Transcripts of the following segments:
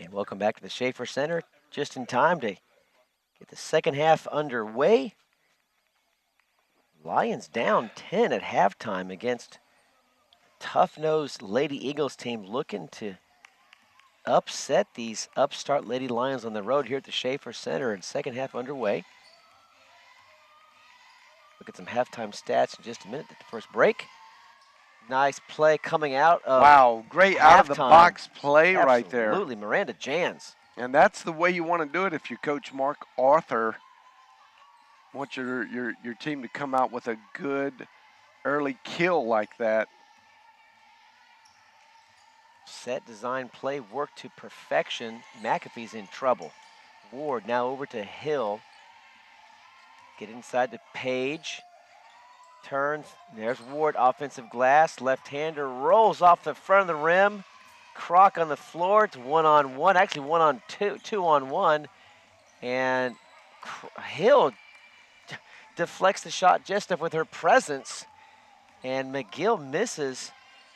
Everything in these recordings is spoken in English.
And welcome back to the Schaefer Center. Just in time to get the second half underway. Lions down 10 at halftime against tough-nosed Lady Eagles team looking to upset these upstart Lady Lions on the road here at the Schaefer Center, and second half underway. Look at some halftime stats in just a minute at the first break. Nice play coming out of wow, great out-of-the-box play right there. Absolutely, Miranda Jans. And that's the way you want to do it if you coach Mark Arthur. Want your team to come out with a good early kill like that. Set, design, play, work to perfection. McAfee's in trouble. Ward now over to Hill. Get inside to Page. Turns. There's Ward, offensive glass. Left-hander rolls off the front of the rim. Croc on the floor. It's one-on-one. Actually, one-on-two. Two-on-one. And Hill deflects the shot just up with her presence. And McGill misses.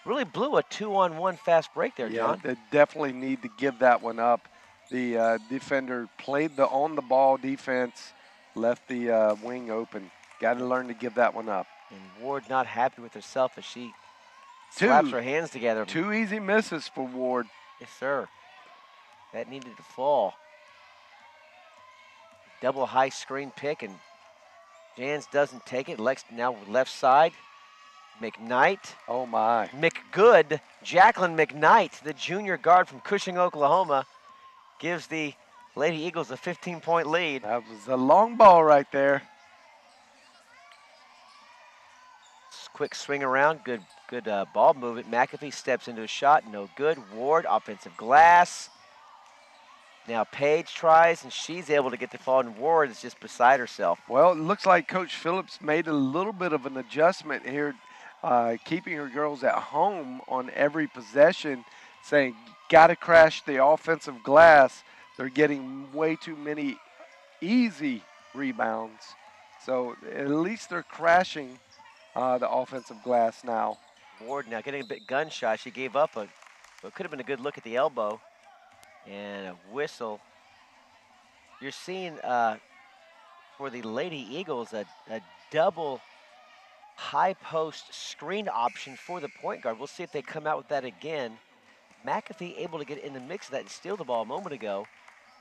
Really blew a two-on-one fast break there, John. Yeah, they definitely need to give that one up. The defender played the on-the-ball defense, left the wing open. Got to learn to give that one up. And Ward not happy with herself as she slaps her hands together. 2 easy misses for Ward. Yes, sir. That needed to fall. Double high screen pick, and Jans doesn't take it. Lex now left side. McKnight. Oh, my. McGood, Jacqueline McKnight, the junior guard from Cushing, Oklahoma, gives the Lady Eagles a 15-point lead. That was a long ball right there. Quick swing around, good ball movement. McAfee steps into a shot, no good. Ward, offensive glass. Now Paige tries, and she's able to get the fall, and Ward is just beside herself. Well, it looks like Coach Phillips made a little bit of an adjustment here, keeping her girls at home on every possession, saying, got to crash the offensive glass. They're getting way too many easy rebounds. So at least they're crashing the offensive glass now. Ward now getting a bit gunshot. She gave up what could have been a good look at the elbow. And a whistle. You're seeing for the Lady Eagles a double high post screen option for the point guard. We'll see if they come out with that again. McAfee able to get in the mix of that and steal the ball a moment ago,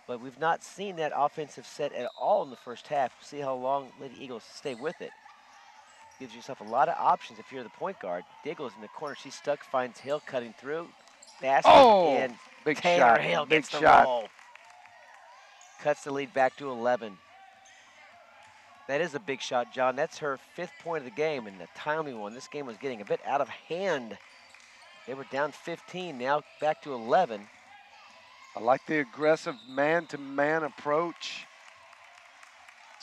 but we've not seen that offensive set at all in the first half. We'll see how long Lady Eagles stay with it. Gives yourself a lot of options if you're the point guard. Diggles in the corner. She's stuck, finds Hill cutting through. Basket, and big Taylor shot. Hill Big gets the shot. roll. Cuts the lead back to 11. That is a big shot, John. That's her 5th point of the game, and a timely one. This game was getting a bit out of hand. They were down 15, now back to 11. I like the aggressive man-to-man approach.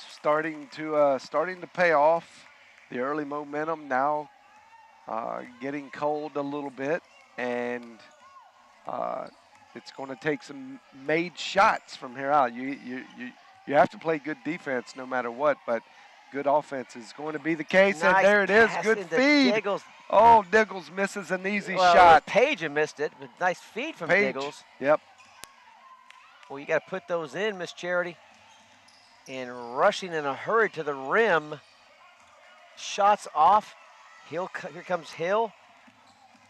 Starting to pay off. The early momentum now getting cold a little bit, and it's going to take some made shots from here out. You have to play good defense no matter what, but good offense is going to be the case. Nice and there it is, good feed. Diggles. Oh, Diggles misses an easy shot. Page missed it, but nice feed from Page. Diggles. Yep. Well, you got to put those in, Miss Charity. And rushing in a hurry to the rim. Shots off. Hill, here comes Hill.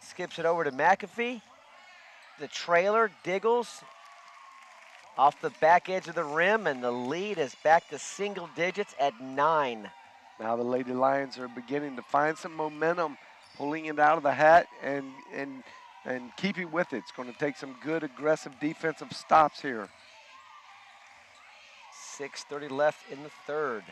Skips it over to McAfee. The trailer, Diggles, off the back edge of the rim, and the lead is back to single digits at 9. Now the Lady Lions are beginning to find some momentum, pulling it out of the hat and keeping with it. It's going to take some good aggressive defensive stops here. 6:30 left in the third.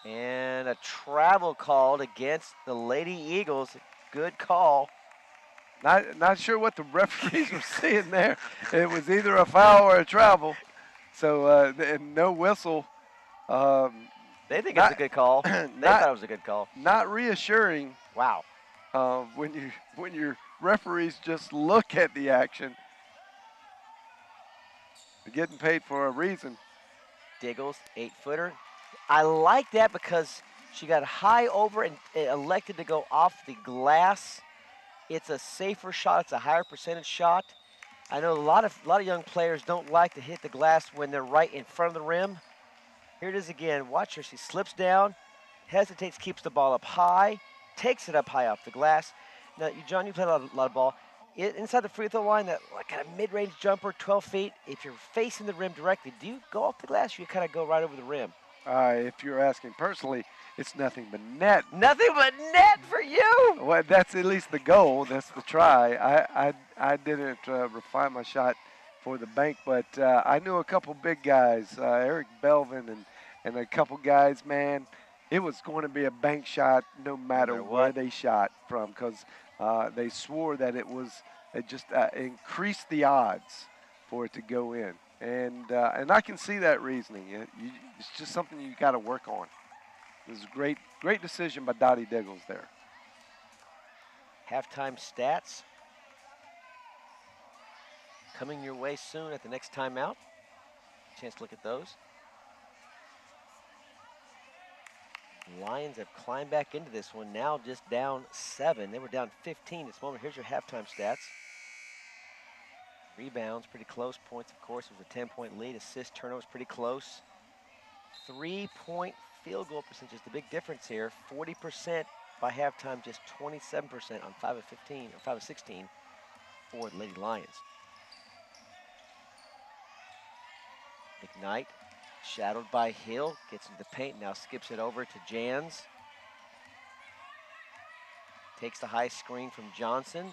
And a travel called against the Lady Eagles. Good call. Not sure what the referees were seeing there. It was either a foul or a travel. So and no whistle. They think it's a good call. They thought it was a good call. Not reassuring. Wow. When your referees just look at the action. They're getting paid for a reason. Diggles, 8-footer. I like that because she got high over and elected to go off the glass It's a safer shot. It's a higher percentage shot. I know a lot of young players don't like to hit the glass when they're right in front of the rim. Here it is again. Watch her. She slips down, hesitates, keeps the ball up high, takes it up high off the glass. Now, John, you played a lot of ball. Inside the free throw line, that kind of mid-range jumper, 12 feet, if you're facing the rim directly, do you go off the glass or you kind of go right over the rim? If you're asking personally, it's nothing but net. Nothing but net for you. Well, that's at least the goal. That's the try. I didn't refine my shot for the bank, but I knew a couple big guys, Eric Belvin and a couple guys, man. It was going to be a bank shot no matter where they shot from, because they swore that it just increased the odds for it to go in. And I can see that reasoning. It's just something you got to work on. It was a great decision by Dottie Diggles there. Halftime stats coming your way soon at the next timeout. Chance to look at those. Lions have climbed back into this one, now just down 7. They were down 15 this moment. Here's your halftime stats. Rebounds, pretty close. Points, of course, it was a 10-point lead. Assist, turnovers, pretty close. 3-point field goal percentage is the big difference here. 40% by halftime, just 27% on 5 of 15 or 5 of 16 for the Lady Lions. McKnight, shadowed by Hill, gets into the paint, now skips it over to Jans. Takes the high screen from Johnson.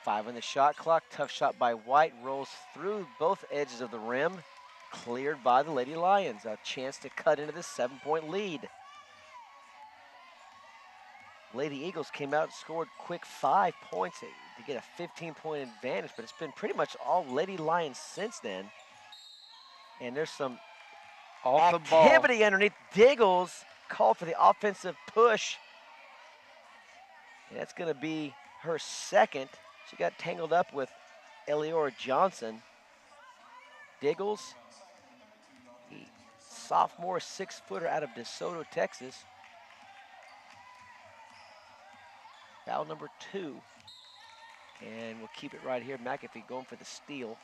5 on the shot clock, tough shot by White, rolls through both edges of the rim, cleared by the Lady Lions. A chance to cut into this 7-point lead. Lady Eagles came out and scored quick 5 points to get a 15-point advantage, but it's been pretty much all Lady Lions since then. And there's some activity underneath. Diggles called for the offensive push. And that's going to be her second. She got tangled up with Eliora Johnson. Diggles, sophomore 6-footer out of DeSoto, Texas. Foul number 2. And we'll keep it right here. McAfee going for the steal.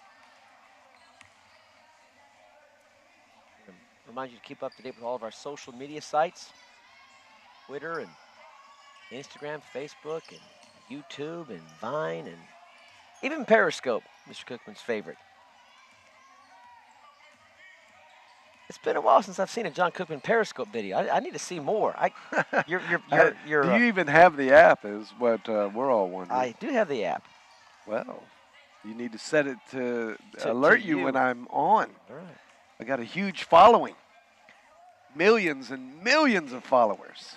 Remind you to keep up to date with all of our social media sites. Twitter and Instagram, Facebook, and YouTube, and Vine, and even Periscope, Mr. Cookman's favorite. It's been a while since I've seen a John Cookman Periscope video. I need to see more. Do you even have the app is what we're all wondering. I do have the app. Well, you need to set it to alert you when I'm on. All right. I got a huge following. Millions and millions of followers.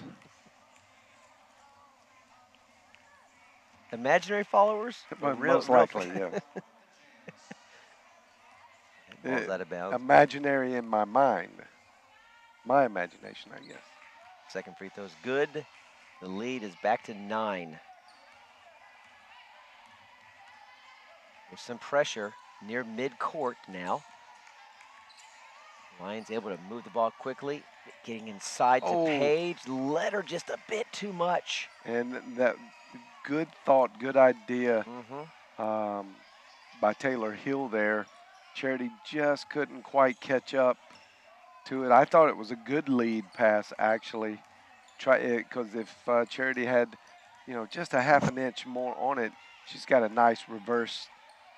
Imaginary followers? Most likely, yeah. Ball's out of bounds. Imaginary in my mind. My imagination, I guess. Second free throw is good. The lead is back to 9. There's some pressure near midcourt now. Lions able to move the ball quickly, getting inside to Page. Led her just a bit too much. And that good thought, good idea by Taylor Hill there. Charity just couldn't quite catch up to it. I thought it was a good lead pass, actually. Because if Charity had, just a half an inch more on it, she's got a nice reverse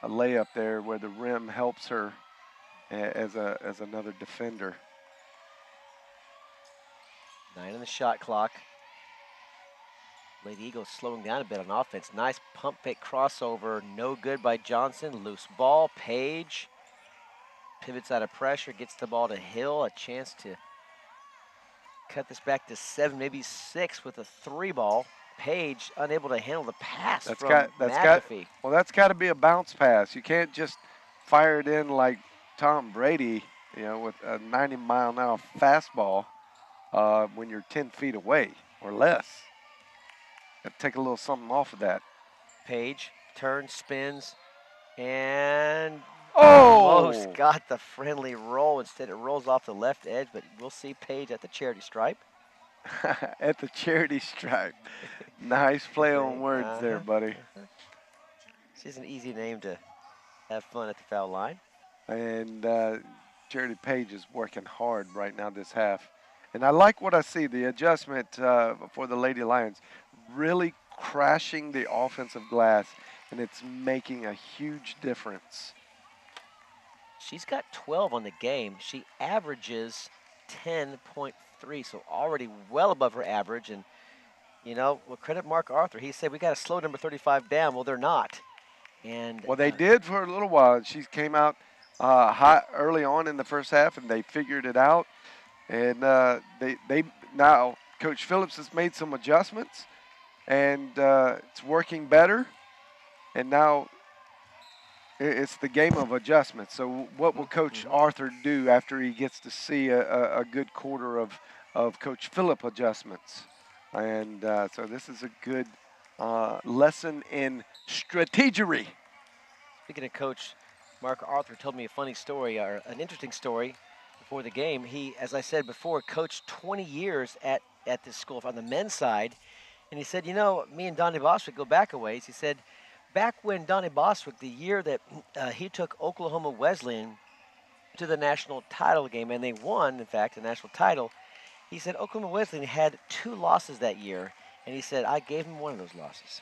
layup there where the rim helps her as another defender. 9 on the shot clock. Lady Eagles slowing down a bit on offense. Nice pump fake crossover. No good by Johnson. Loose ball. Page pivots out of pressure. Gets the ball to Hill. A chance to cut this back to 7, maybe 6 with a 3 ball. Page unable to handle the pass from McAfee. That's got to be a bounce pass. You can't just fire it in like Tom Brady, with a 90-mile-an-hour fastball when you're 10 feet away or less. Got to take a little something off of that. Page turns, spins, and almost got the friendly roll. Instead, it rolls off the left edge, but we'll see Page at the charity stripe. At the charity stripe. Nice play on Nickname. words there, buddy. She's an easy name to have fun at the foul line. And Charity Page is working hard right now this half. And I like what I see, the adjustment for the Lady Lions, really crashing the offensive glass, and it's making a huge difference. She's got 12 on the game. She averages 10.3, so already well above her average. And, you know, well, credit Mark Arthur. He said we got to slow number 35 down. Well, they're not. And Well, they did for a little while. She came out hot early on in the first half, and they figured it out. And they now Coach Phillips has made some adjustments, and it's working better. And now it's the game of adjustments. So what will Coach Arthur do after he gets to see a good quarter of Coach Phillip adjustments? And so this is a good lesson in strategery. Speaking of Coach, Mark Arthur told me a funny story, or an interesting story, before the game. He, as I said before, coached 20 years at this school on the men's side. And he said, you know, me and Donnie Boswick go back a ways. He said, back when Donnie Boswick, the year that he took Oklahoma Wesleyan to the national title game, and they won, in fact, the national title, he said Oklahoma Wesleyan had 2 losses that year. And he said, I gave him one of those losses.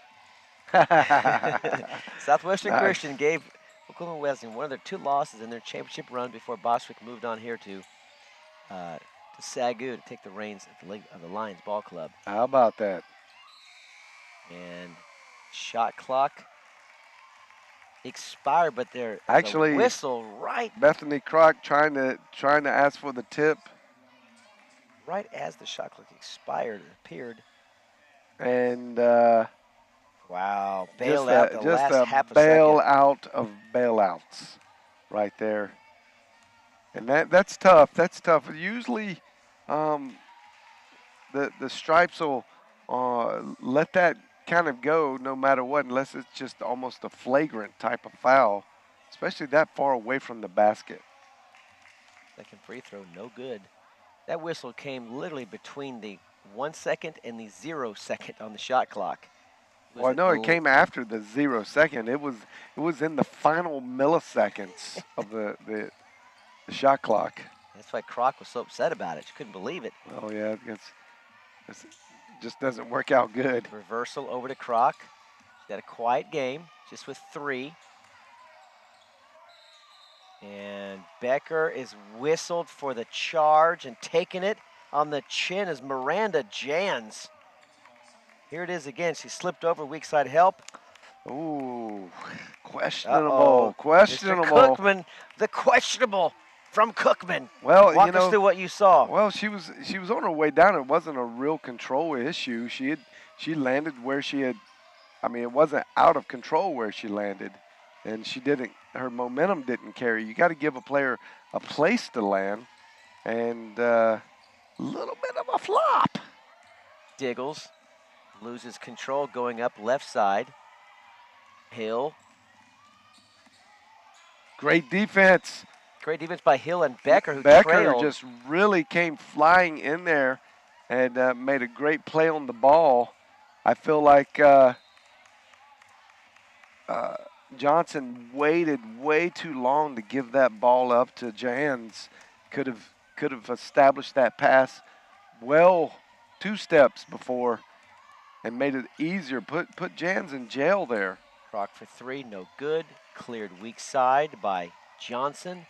Southwestern Nice. Christian gave Oklahoma Wesleyan one of their 2 losses in their championship run before Boswick moved on here to SAGU to take the reins of the Lions Ball Club. How about that? And shot clock expired, but there's Actually, a whistle right Bethany Crock trying to ask for the tip, as the shot clock expired. It appeared. and Wow, bailed just out the just last a half a second. bailout of bailouts, right there. And that's tough. That's tough. Usually, the stripes will let that kind of go no matter what, unless it's just almost a flagrant type of foul, especially that far away from the basket. Second free throw, no good. That whistle came literally between the 1 second and the 0 second on the shot clock. Well, no, it came after the 0 second. It was in the final milliseconds of the shot clock. That's why Croc was so upset about it. She couldn't believe it. Oh yeah, it just doesn't work out good. Reversal over to Croc. She's got a quiet game, just with 3. And Becker is whistled for the charge, and taking it on the chin is Miranda Jans. Here it is again. She slipped over, weak side help. Ooh, questionable. Questionable. Mr. Cookman, the questionable from Cookman. Well, Walk us through what you saw. Well, she was on her way down. It wasn't a real control issue. She landed where she had. I mean, it wasn't out of control where she landed, and she didn't. Her momentum didn't carry. You got to give a player a place to land, and a little bit of a flop. Diggles loses control going up left side. Hill. Great defense. Great defense by Hill and Becker, who Becker trailed. just really came flying in there and made a great play on the ball. I feel like Johnson waited way too long to give that ball up to Jans. Could have established that pass well 2 steps before and made it easier. Put Jans in jail there. Croc for 3, no good. Cleared weak side by Johnson.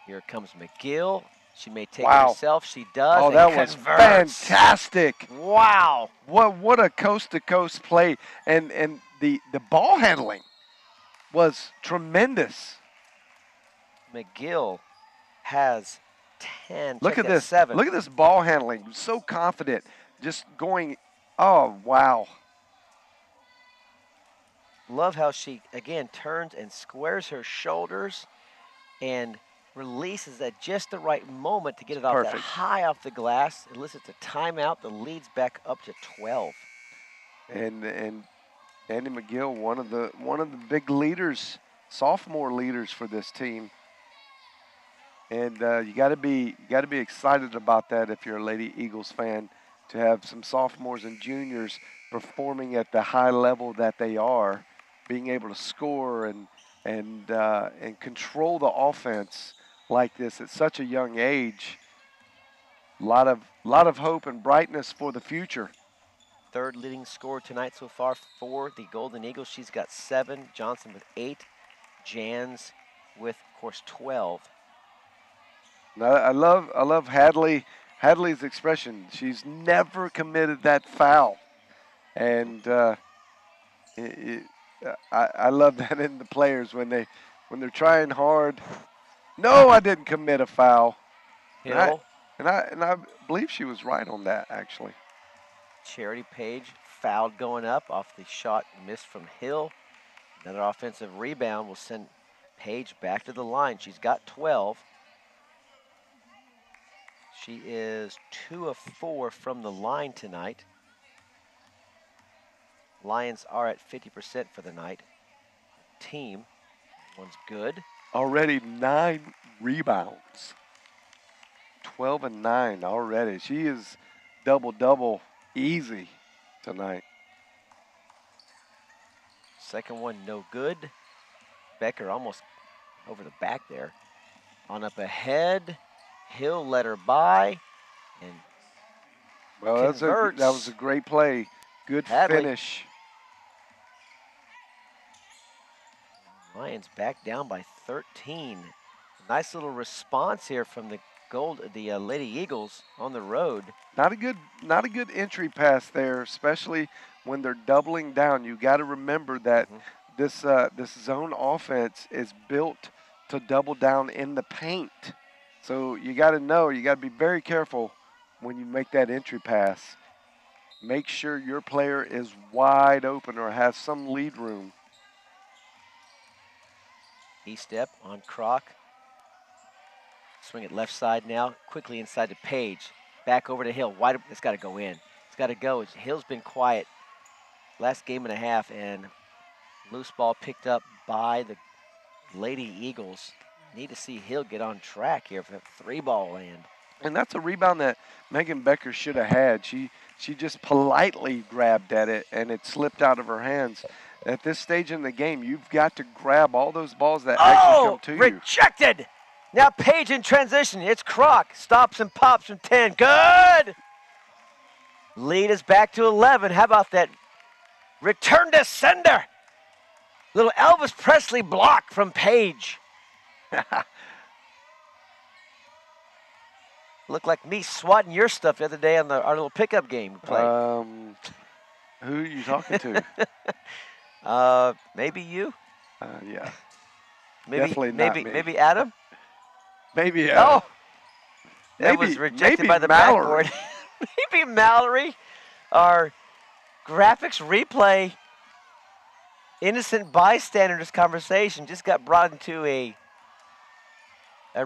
Here comes McGill. She may take it herself. She does. Oh, that was fantastic. Wow. What a coast-to-coast play. And the ball handling was tremendous. McGill has 10. Look at this. 7. Look at this ball handling. So confident. Just going, oh, wow. Love how she, again, turns and squares her shoulders and releases at just the right moment to get it off that high off the glass. Elicits a timeout. The lead's back up to 12. And Andy McGill, one of the big leaders, sophomore leaders for this team. And you got to be excited about that if you're a Lady Eagles fan. to have some sophomores and juniors performing at the high level that they are, being able to score and control the offense like this at such a young age. Lot of hope and brightness for the future. Third leading scorer tonight so far for the Golden Eagles. She's got 7. Johnson with 8. Jans with, of course, 12. Now, I love Hadley's expression. She's never committed that foul, and it, I love that in the players when they're trying hard. No, I didn't commit a foul. And I Hill, and I believe she was right on that actually. Charity Page fouled going up off the shot missed from Hill. Another offensive rebound will send Page back to the line. She's got 12. She is 2 of 4 from the line tonight. Lions are at 50% for the night. Team, one's good. Already 9 rebounds. 12 and 9 already. She is double easy tonight. Second one, no good. Becker almost over the back there. On up ahead. Hill let her by. And Well, converts. that was a great play. Good Hadley. finish. Lions back down by 13. Nice little response here from the Lady Eagles on the road. Not a good entry pass there, especially when they're doubling down. You got to remember that this zone offense is built to double down in the paint. So you got to be very careful when you make that entry pass. Make sure your player is wide open or has some lead room. E-step on Croc. Swing it left side now. Quickly inside to Page. Back over to Hill. Wide open. It's got to go in. It's got to go. Hill's been quiet last game and a half, and loose ball picked up by the Lady Eagles. Need to see Hill get on track here for that 3-ball land. And that's a rebound that Megan Becker should have had. She just politely grabbed at it, and it slipped out of her hands. At this stage in the game, you've got to grab all those balls that actually come to you. Rejected! Now Page in transition. It's Croc. Stops and pops from 10. Good! Lead is back to 11. How about that return to sender? Little Elvis Presley block from Page. Looked like me swatting your stuff the other day on our little pickup game we played. Who are you talking to? Maybe you. Yeah. Maybe not me. Maybe Adam. Maybe. That was rejected by the Mallory. backboard. Maybe Mallory. Our graphics replay innocent bystanders conversation just got brought into a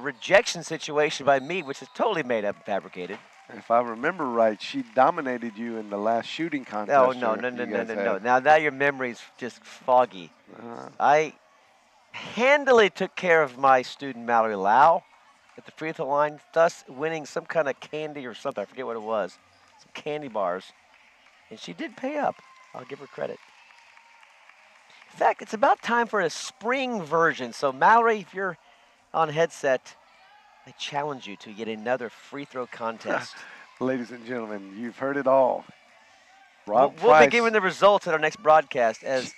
rejection situation by me, which is totally made up and fabricated. If I remember right, she dominated you in the last shooting contest. Oh, no. Now your memory's just foggy. I handily took care of my student Mallory Lau at the free throw line, thus winning some kind of candy or something. I forget what it was. Some candy bars. And she did pay up. I'll give her credit. In fact, it's about time for a spring version. So, Mallory, if you're on headset, I challenge you to yet another free throw contest. Ladies and gentlemen, you've heard it all. We'll be giving the results at our next broadcast as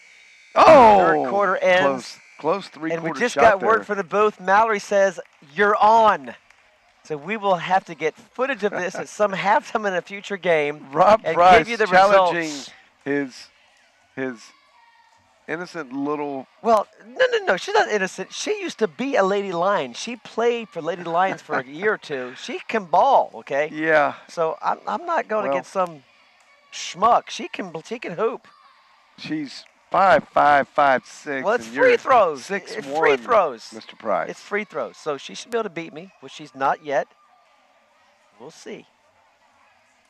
third quarter ends. Close three-quarter And we just shot got there. word from the booth. Mallory says, you're on. So we will have to get footage of this at some halftime in a future game. Rob and Price give you the challenging results. his innocent little. Well, no. She's not innocent. She used to be a Lady Lion. She played for Lady Lions for a year or two. She can ball, okay? Yeah. So I'm not going to get some schmuck. She can hoop. She's 5'5", 5'6". Well, it's free throws. 6'1", It's free throws. Mr. Price. It's free throws. So she should be able to beat me, which she's not yet. We'll see.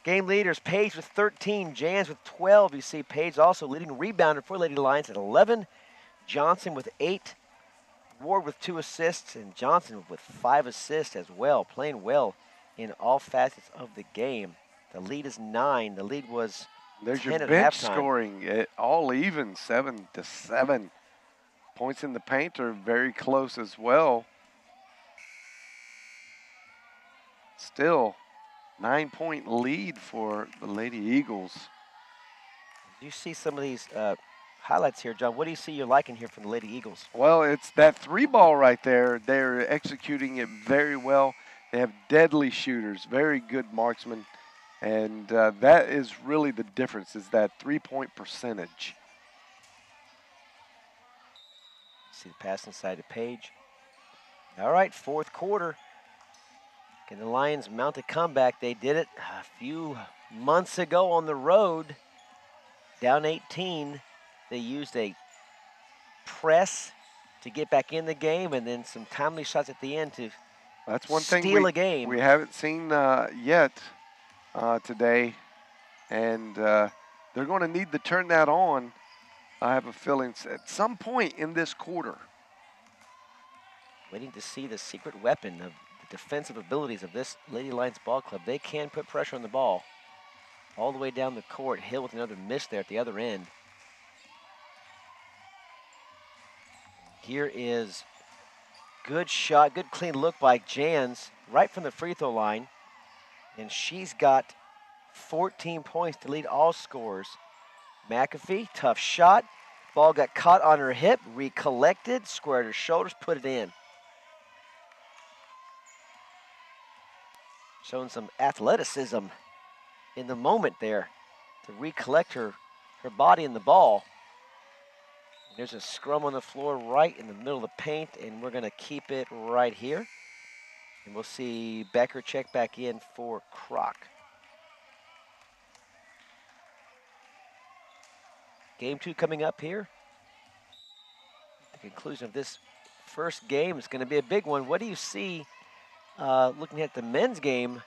Game leaders, Page with 13, Jans with 12. You see Page also leading rebounder for Lady Lions at 11. Johnson with 8. Ward with 2 assists, and Johnson with 5 assists as well, playing well in all facets of the game. The lead is 9. The lead was There's your 10 at bench halftime. scoring, all even, 7-7. Points in the paint are very close as well. Still, 9-point lead for the Lady Eagles. You see some of these highlights here, John. What do you see you're liking here from the Lady Eagles? Well, it's that 3-ball right there. They're executing it very well. They have deadly shooters, very good marksmen, and that is really the difference, is that 3-point percentage. See the pass inside the Page. All right, fourth quarter. Can the Lions mount a comeback? They did it a few months ago on the road. Down 18. They used a press to get back in the game, and then some timely shots at the end to That's one thing steal a game. we haven't seen yet today, and they're going to need to turn that on. I have a feeling at some point in this quarter. Waiting to see the secret weapon of the defensive abilities of this Lady Lions ball club. They can put pressure on the ball all the way down the court. Hill with another miss there at the other end. Here is good shot, good clean look by Jans right from the free throw line. And she's got 14 points to lead all scorers. McAfee, tough shot. Ball got caught on her hip, recollected, squared her shoulders, put it in. Showing some athleticism in the moment there to recollect her body in the ball. There's a scrum on the floor right in the middle of the paint, and we're going to keep it right here. And we'll see Becker check back in for Kroc. Game 2 coming up here. The conclusion of this first game is going to be a big one. What do you see looking at the men's game?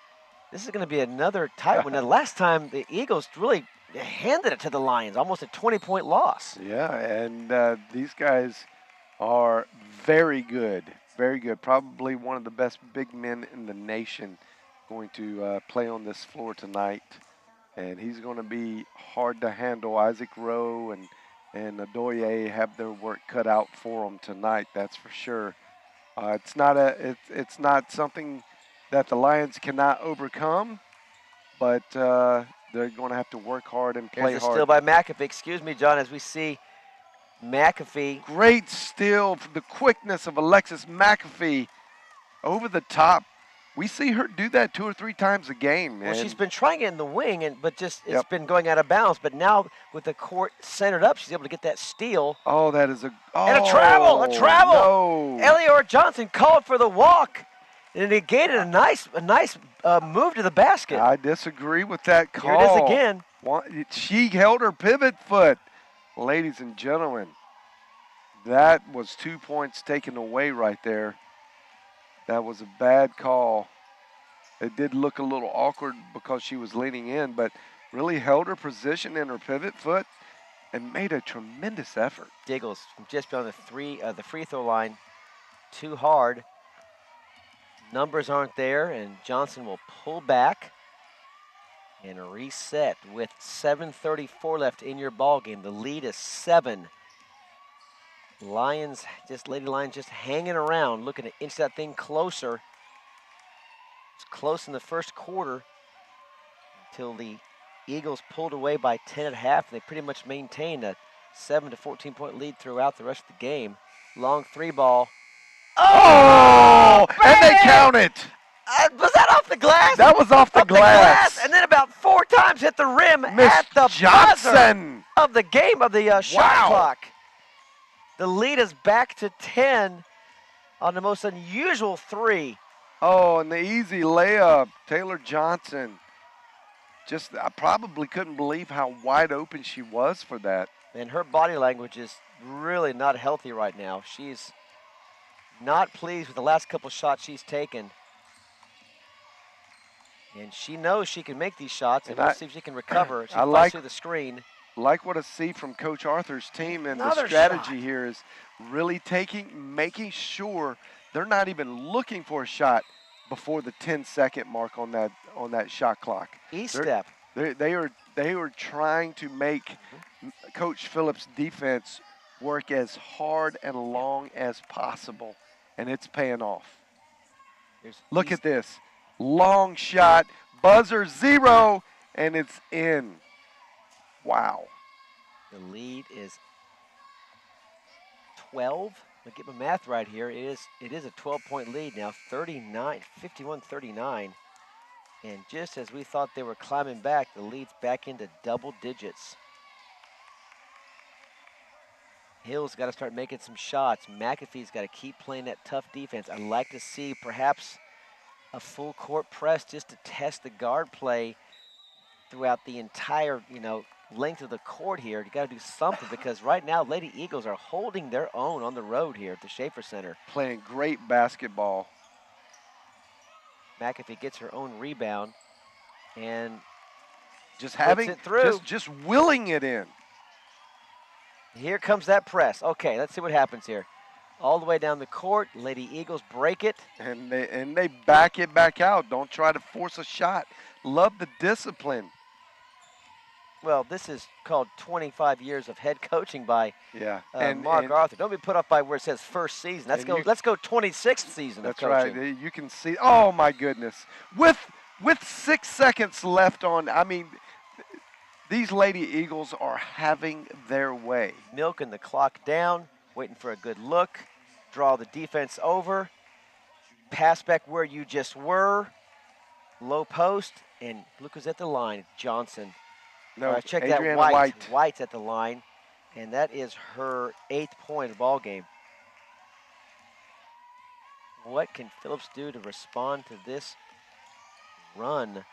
This is going to be another tight one. Now, last time the Eagles really handed it to the Lions, almost a 20-point loss. Yeah, and these guys are very good, very good. Probably one of the best big men in the nation going to play on this floor tonight. And he's going to be hard to handle. Isaac Rowe and Adoye have their work cut out for them tonight, that's for sure. It's not something that the Lions cannot overcome, but they're going to have to work hard and play Here's a hard. steal by McAfee. Excuse me, John, as we see McAfee. Great steal, the quickness of Alexis McAfee over the top. We see her do that 2 or 3 times a game. Well, she's been trying it in the wing, but just it's been going out of bounds. But now with the court centered up, she's able to get that steal. Oh, that is and a travel. No. Elior Johnson called for the walk, and it negated a nice move to the basket. I disagree with that call. Here it is again. She held her pivot foot. Ladies and gentlemen, that was 2 points taken away right there. That was a bad call. It did look a little awkward because she was leaning in, but really held her position in her pivot foot and made a tremendous effort. Diggles from just beyond the free throw line, too hard. Numbers aren't there, and Johnson will pull back and reset with 7:34 left in your ball game. The lead is 7. Lady Lions just hanging around, looking to inch that thing closer. It's close in the first quarter until the Eagles pulled away by 10 at half. They pretty much maintained a 7 to 14 point lead throughout the rest of the game. Long 3-ball. Oh! And they count it. Was that off the glass? That was off the glass. And then about 4 times hit the rim Miss at the Johnson buzzer of the game, of the shot clock. The lead is back to 10 on the most unusual 3. Oh, and the easy layup, Taylor Johnson. I probably couldn't believe how wide open she was for that. And her body language is really not healthy right now. She's not pleased with the last couple shots she's taken. And she knows she can make these shots, and we'll see if she can recover. She flies through the screen. Like what I see from Coach Arthur's team, and Another the strategy shot. here is really making sure they're not even looking for a shot. before the 10-second mark on that shot clock. E-step. They are trying to make Coach Phillips' defense work as hard and long as possible, and it's paying off. Look at this. Long shot, buzzer 0, and it's in. Wow. The lead is 12. I'll get my math right here. It is a 12-point lead now, 51-39. And just as we thought they were climbing back, the lead's back into double digits. Hill's got to start making some shots. McAfee's got to keep playing that tough defense. I'd like to see perhaps a full court press just to test the guard play throughout the entire, length of the court here. You got to do something because right now Lady Eagles are holding their own on the road here at the Schaefer Center. Playing great basketball. McAfee gets her own rebound and just puts it through. Just willing it in. Here comes that press. Okay, let's see what happens here. All the way down the court, Lady Eagles break it. And they back it back out. Don't try to force a shot. Love the discipline. Well, this is called 25 years of head coaching by Mark and Arthur. Don't be put off by where it says first season. Let's go 26th season of coaching. That's right. You can see. Oh my goodness. With 6 seconds left on. I mean, these Lady Eagles are having their way. Milking the clock down, waiting for a good look, draw the defense over, pass back where you just were, low post, and look who's at the line, Johnson. No, check Adriana that White. White's at the line, and that is her 8th point of the ball game. What can Phillips do to respond to this run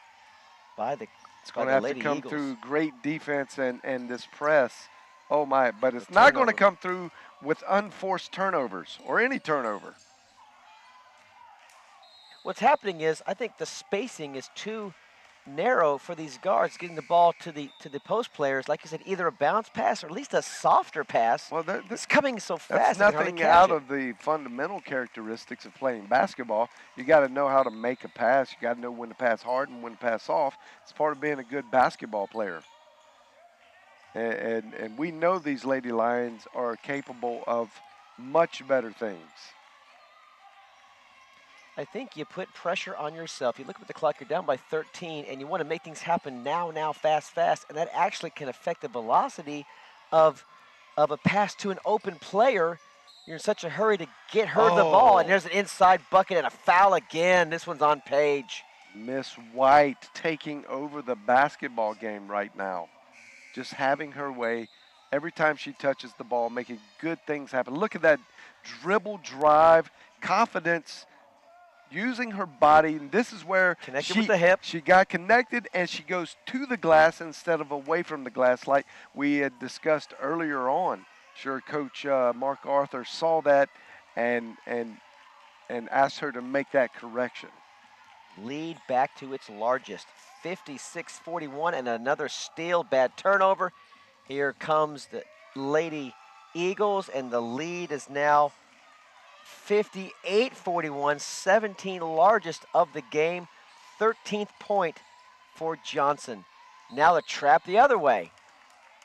by the It's going to have to come Eagles. Through great defense and this press. Oh, my. But it's not going to come through with unforced turnovers or any turnover. What's happening is I think the spacing is too narrow for these guards getting the ball to the post players. Like you said, either a bounce pass or at least a softer pass. Well, it's coming so fast. That's nothing out of the fundamental characteristics of playing basketball. You got to know how to make a pass. You got to know when to pass hard and when to pass soft. It's part of being a good basketball player. And we know these Lady Lions are capable of much better things. I think you put pressure on yourself. You look at the clock, you're down by 13, and you want to make things happen now, fast, and that actually can affect the velocity of a pass to an open player. You're in such a hurry to get her the ball, and there's an inside bucket and a foul again. This one's on Page. Miss White taking over the basketball game right now. Just having her way every time she touches the ball, making good things happen. Look at that dribble drive, confidence, using her body. And this is where connected with the hip. She got connected, and she goes to the glass instead of away from the glass like we had discussed earlier on. Sure, Coach Mark Arthur saw that and asked her to make that correction. Lead back to its largest, 56-41, and another steal, bad turnover. Here comes the Lady Eagles, and the lead is now 58-41, 17 largest of the game, 13th point for Johnson. Now the trap the other way,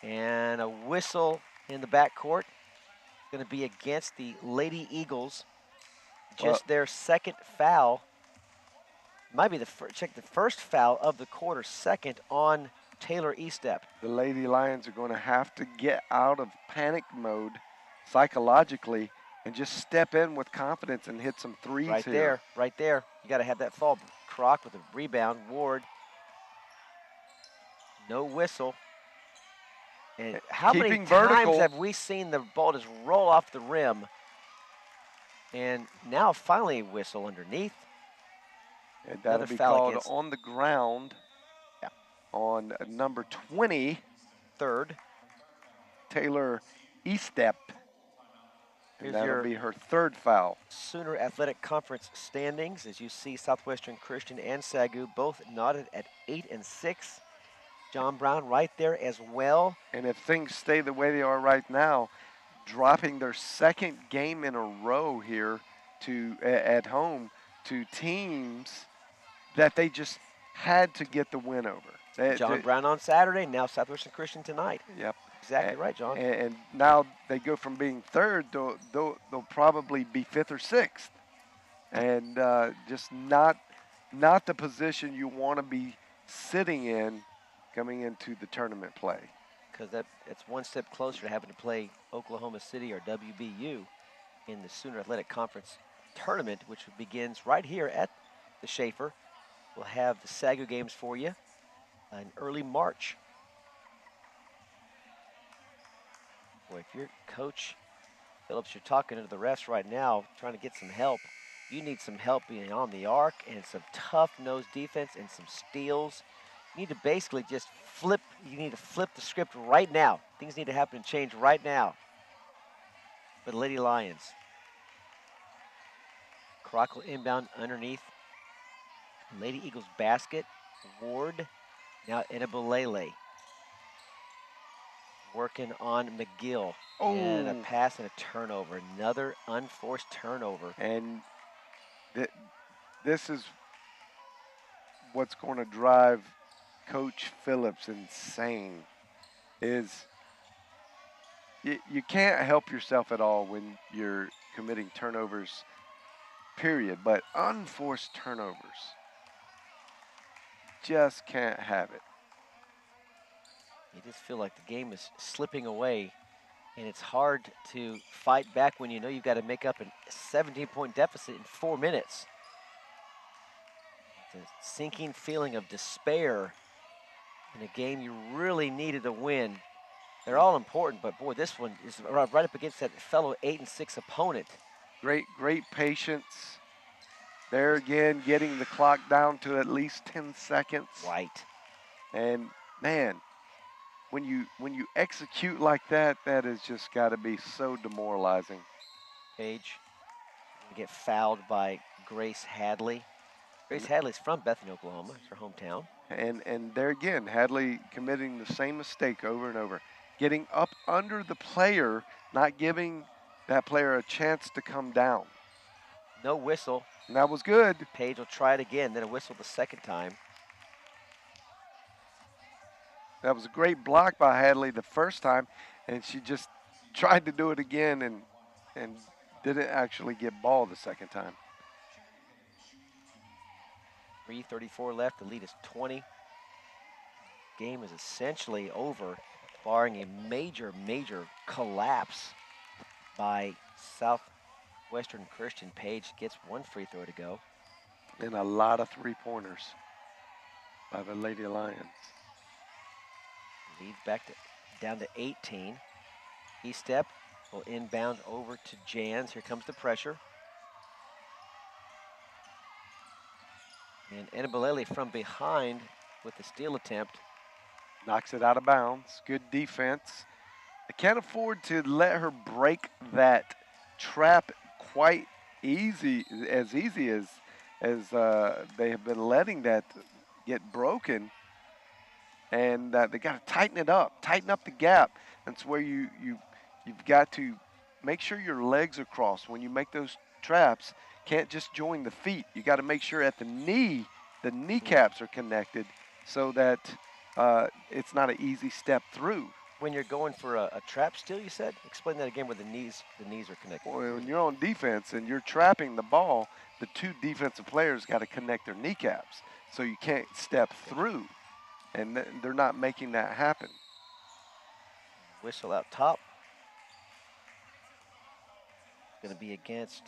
and a whistle in the backcourt. Going to be against the Lady Eagles. Just their second foul. Might be the first foul of the quarter, second on Taylor Estep. The Lady Lions are going to have to get out of panic mode psychologically and just step in with confidence and hit some threes here. Right there. You got to have that fall. Croc with a rebound. Ward. No whistle. And how many times have we seen the ball just roll off the rim? And now finally a whistle underneath. And that'll be called on the ground on number 20. Third. Taylor Estep. And that'll be her third foul. Sooner Athletic Conference standings. As you see, Southwestern Christian and SAGU both knotted at 8 and 6. John Brown right there as well. And if things stay the way they are right now, dropping their second game in a row here at home to teams that they just had to get the win over. John Brown on Saturday, now Southwestern Christian tonight. Yep. Exactly right, John. And now they go from being third, they'll probably be fifth or sixth, and just not the position you want to be sitting in coming into the tournament play. Because that's one step closer to having to play Oklahoma City or WBU in the Sooner Athletic Conference tournament, which begins right here at the Schaefer. We'll have the SAGU games for you in early March. Boy, if you're Coach Phillips, you're talking to the refs right now, trying to get some help. You need some help being on the arc and some tough nose defense and some steals. You need to basically just flip. You need to flip the script right now. Things need to happen and change right now for the Lady Lions. Crockle inbound underneath Lady Eagles basket. Ward, now Enabalele. Working on McGill. Oh. And a pass and a turnover. Another unforced turnover. And this is what's going to drive Coach Phillips insane is you can't help yourself at all when you're committing turnovers, period. But unforced turnovers, just can't have it. You just feel like the game is slipping away, and it's hard to fight back when you know you've got to make up a 17-point deficit in 4 minutes. It's a sinking feeling of despair in a game you really needed to win. They're all important, but boy, this one is right up against that fellow 8-6 opponent. Great patience. There again, getting the clock down to at least 10 seconds. Right. And man, when you execute like that, that has just got to be so demoralizing. Page get fouled by Grace Hadley. Grace Hadley's from Bethany, Oklahoma. It's her hometown. And there again, Hadley committing the same mistake over and over. Getting up under the player, not giving that player a chance to come down. No whistle. And that was good. Page will try it again, then a whistle the second time. That was a great block by Hadley the first time, and she just tried to do it again and didn't actually get ball the second time. 3:34 left. The lead is 20. Game is essentially over, barring a major collapse by Southwestern Christian. Page gets one free throw to go. And a lot of three-pointers by the Lady Lions. Leads back down to 18. E-step will inbound over to Jans. Here comes the pressure. And Enabalele from behind with the steal attempt. Knocks it out of bounds. Good defense. They can't afford to let her break that trap quite easy as they have been letting that get broken. And they got to tighten it up, tighten up the gap. That's where you've got to make sure your legs are crossed when you make those traps. Can't just join the feet. You got to make sure at the kneecaps are connected so that it's not an easy step through. When you're going for a trap steal, you said? Explain that again where the knees are connected. Well, when you're on defense and you're trapping the ball, the two defensive players got to connect their kneecaps so you can't step through. And they're not making that happen. Whistle out top. Going to be against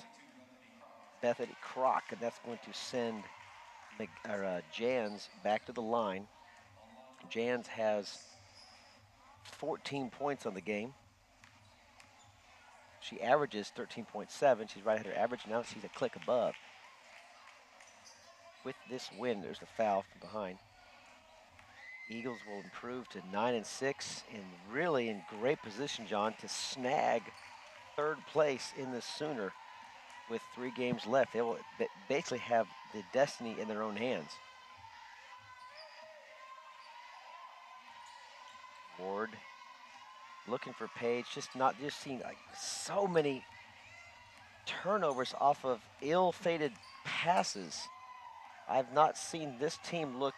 Bethany Crock, and that's going to send Jans back to the line. Jans has 14 points on the game. She averages 13.7. She's right at her average. Now she's a click above. With this win, there's the foul from behind. Eagles will improve to 9-6 and really in great position, John, to snag third place in the Sooner with 3 games left. They will basically have the destiny in their own hands. Ward looking for Page, just seeing like so many turnovers off of ill-fated passes. I've not seen this team look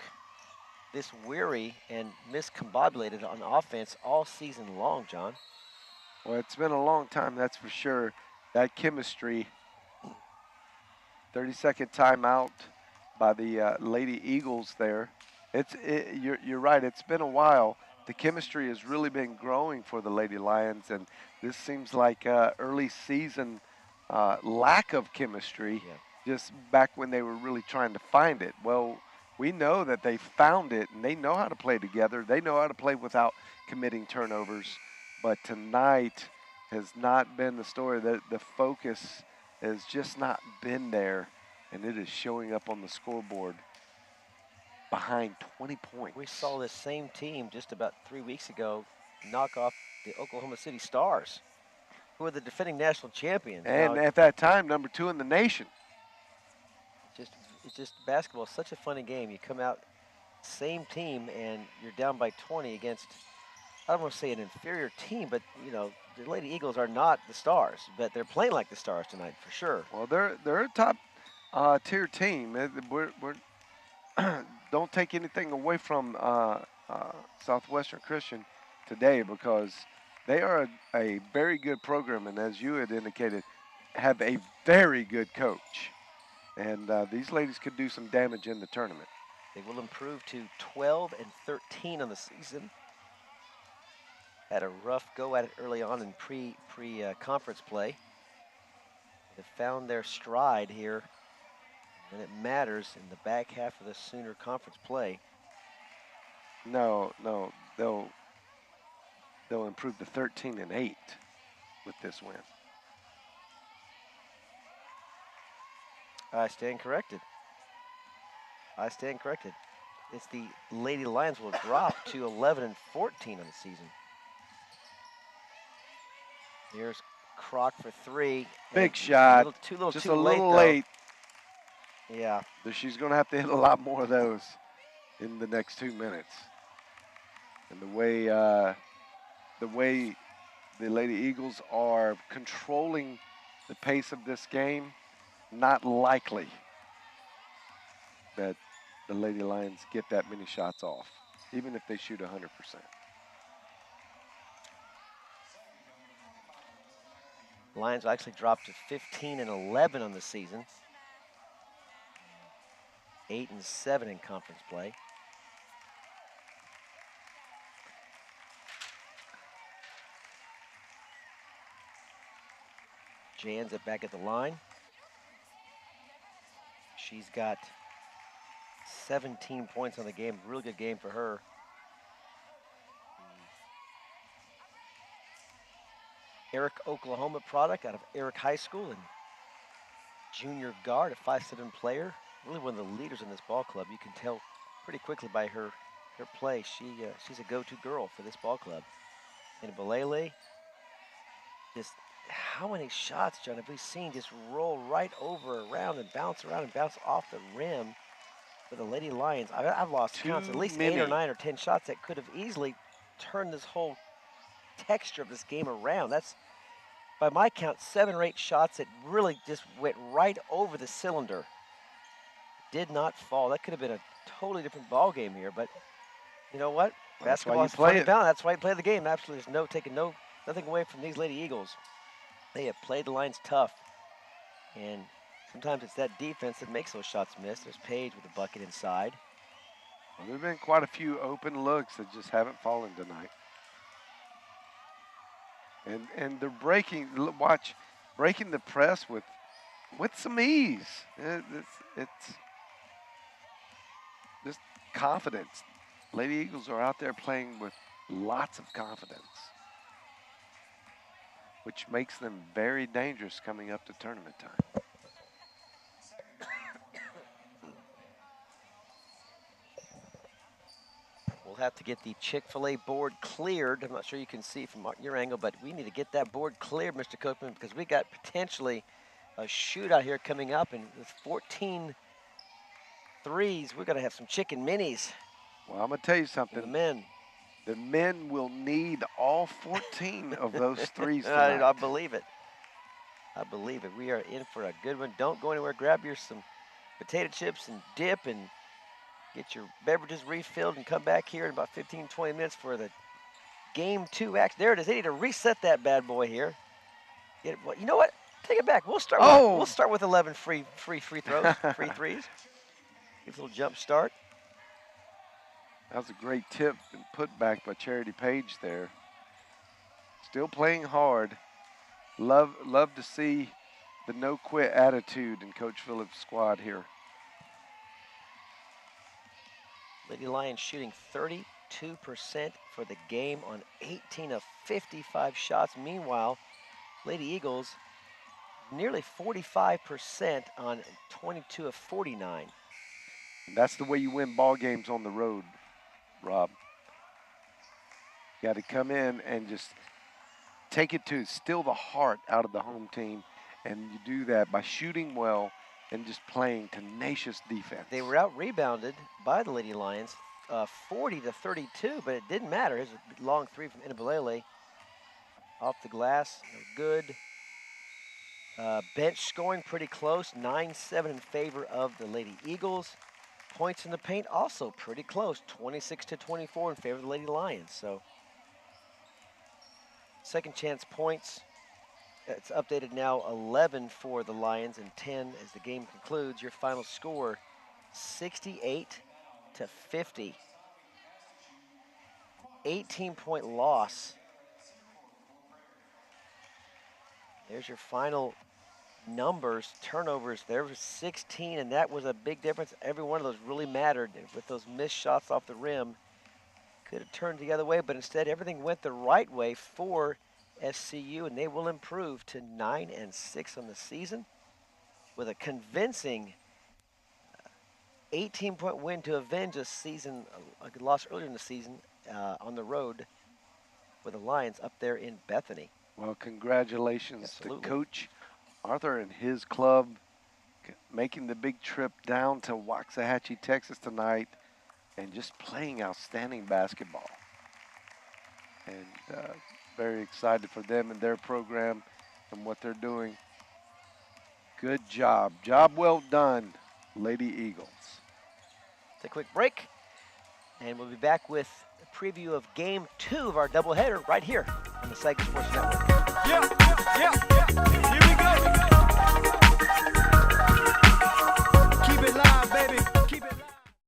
this weary and miscombobulated on offense all season long, John. Well, it's been a long time, that's for sure. That chemistry, 30-second timeout by the Lady Eagles there. You're right, it's been a while. The chemistry has really been growing for the Lady Lions, and this seems like early season lack of chemistry, just back when they were really trying to find it. Well, we know that they found it, and they know how to play together. They know how to play without committing turnovers. But tonight has not been the story. The focus has just not been there, and it is showing up on the scoreboard behind 20 points. We saw this same team just about 3 weeks ago knock off the Oklahoma City Stars, who are the defending national champions. And now, at that time, number 2 in the nation. It's just basketball is such a funny game. You come out, same team, and you're down by 20 against, I don't want to say an inferior team, but, you know, the Lady Eagles are not the Stars, but they're playing like the Stars tonight for sure. Well, they're a top tier team. We're don't take anything away from Southwestern Christian today, because they are a very good program, and as you had indicated, have a very good coach. And these ladies could do some damage in the tournament. They will improve to 12-13 on the season. Had a rough go at it early on in pre-conference play. They've found their stride here when it matters in the back half of the Sooner conference play. No, they'll improve to 13-8 with this win. I stand corrected. It's the Lady Lions will drop to 11-14 on the season. Here's Croc for 3. Big shot. Just a little late. Yeah. She's going to have to hit a lot more of those in the next 2 minutes. And the way the Lady Eagles are controlling the pace of this game, not likely that the Lady Lions get that many shots off, even if they shoot 100%. Lions will actually drop to 15-11 on the season. 8-7 in conference play. Jan's back at the line. She's got 17 points on the game. Really good game for her. Eric, Oklahoma product out of Eric High School, and junior guard, a 5'7" player. Really one of the leaders in this ball club. You can tell pretty quickly by her play. She's a go-to girl for this ball club. And Balele, just how many shots, John, have we seen just roll right over, around, and bounce around and bounce off the rim for the Lady Lions? I've lost counts. At least 8 or 9 or 10 shots that could have easily turned this whole texture of this game around. That's, by my count, 7 or 8 shots that really just went right over the cylinder. Did not fall. That could have been a totally different ball game here, but you know what? Basketball is fun and balance. That's why you play the game. Absolutely, there's nothing away from these Lady Eagles. They have played the Lions tough, and sometimes it's that defense that makes those shots miss. There's Paige with a bucket inside. Well, there have been quite a few open looks that just haven't fallen tonight. And they're breaking the press with some ease. It's just confidence. Lady Eagles are out there playing with lots of confidence, which makes them very dangerous coming up to tournament time. We'll have to get the Chick-fil-A board cleared. I'm not sure you can see from your angle, but we need to get that board cleared, Mr. Cookman, because we got potentially a shootout here coming up, and with 14 threes, we're going to have some chicken minis. Well, I'm going to tell you something. The men. The men will need all 14 of those threes tonight. I believe it. I believe it. We are in for a good one. Don't go anywhere. Grab some potato chips and dip and get your beverages refilled and come back here in about 15, 20 minutes for the game 2 action. There it is. They need to reset that bad boy here. Well, you know what? Take it back. We'll start with 11 free throws, free threes. Give a little jump start. That was a great tip and put back by Charity Page there. Still playing hard. Love to see the no quit attitude in Coach Phillips' squad here. Lady Lions shooting 32% for the game on 18 of 55 shots. Meanwhile, Lady Eagles nearly 45% on 22 of 49. That's the way you win ball games on the road, Rob. You got to come in and just take it to steal the heart out of the home team, and you do that by shooting well and just playing tenacious defense. They were out-rebounded by the Lady Lions, 40 to 32, but it didn't matter. Here's a long three from Inabalele. Off the glass, no good. Bench scoring pretty close, 9-7 in favor of the Lady Eagles. Points in the paint also pretty close, 26 to 24 in favor of the Lady Lions. So second chance points, it's updated now 11 for the Lions and 10 as the game concludes. Your final score, 68 to 50. 18-point loss. There's your final numbers. Turnovers, there was 16, and that was a big difference. Every one of those really mattered. With those missed shots off the rim, could have turned the other way, but instead everything went the right way for SCU, and they will improve to 9-6 on the season with a convincing 18-point win to avenge a season, a loss earlier in the season on the road with the Lions up there in Bethany. Well, congratulations Absolutely. to Coach Arthur and his club making the big trip down to Waxahachie, Texas tonight and just playing outstanding basketball. And very excited for them and their program and what they're doing. Good job. Job well done, Lady Eagles. Take a quick break, and we'll be back with a preview of Game 2 of our doubleheader right here on the SAGU Sports Network. Yeah.